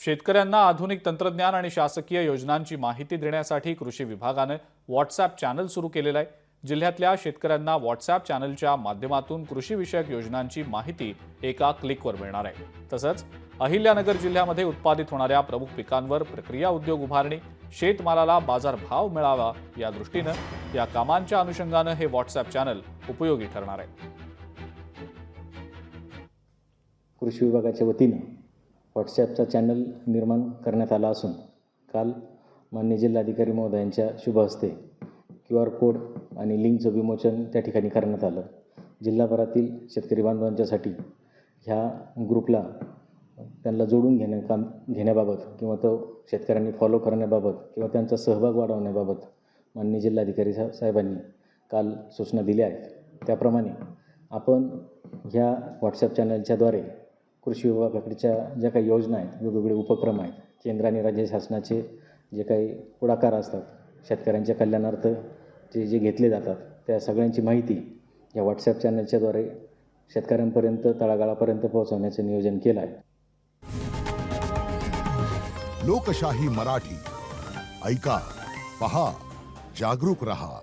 शेतकऱ्यांना आधुनिक तंत्रज्ञान आणि शासकीय योजनांची माहिती देण्यासाठी कृषी विभागाने व्हॉट्सॲप चॅनल सुरू केलेलं आहे। जिल्ह्यातल्या शेतकऱ्यांना व्हॉट्सॲप चॅनलच्या माध्यमातून कृषीविषयक योजनांची माहिती एका क्लिकवर मिळणार आहे। तसंच अहिल्यानगर जिल्ह्यामध्ये उत्पादित होणाऱ्या प्रमुख पिकांवर प्रक्रिया उद्योग उभारणी, शेतमालाला बाजारभाव मिळावा या दृष्टीनं या कामांच्या अनुषंगानं हे व्हॉट्सॲप चॅनल उपयोगी ठरणार आहे। कृषी विभागाच्या वतीने व्हॉट्सॲपचा चॅनल निर्माण करण्यात आला असून काल माननीय जिल्हाधिकारी महोदयांच्या शुभ हस्ते QR कोड आणि लिंकचं विमोचन त्या ठिकाणी करण्यात आलं। जिल्हाभरातील शेतकरी बांधवांच्यासाठी ह्या ग्रुपला त्यांना जोडून घेण्याबाबत किंवा तो शेतकऱ्यांनी फॉलो करण्याबाबत किंवा त्यांचा सहभाग वाढवण्याबाबत माननीय जिल्हाधिकारी साहेबांनी काल सूचना दिल्या आहेत। त्याप्रमाणे आपण ह्या व्हॉट्सॲप चॅनलच्याद्वारे कृषी विभागाकडच्या ज्या काही योजना आहेत, वेगवेगळे उपक्रम आहेत, केंद्र आणि राज्य शासनाचे जे काही पुढाकार असतात, शेतकऱ्यांच्या कल्याणार्थ जे घेतले जातात, त्या सगळ्यांची माहिती या व्हॉट्सॲप चॅनलच्याद्वारे शेतकऱ्यांपर्यंत तळागाळापर्यंत पोहोचवण्याचं नियोजन केलं आहे। लोकशाही मराठी ऐका, पहा, जागरूक रहा।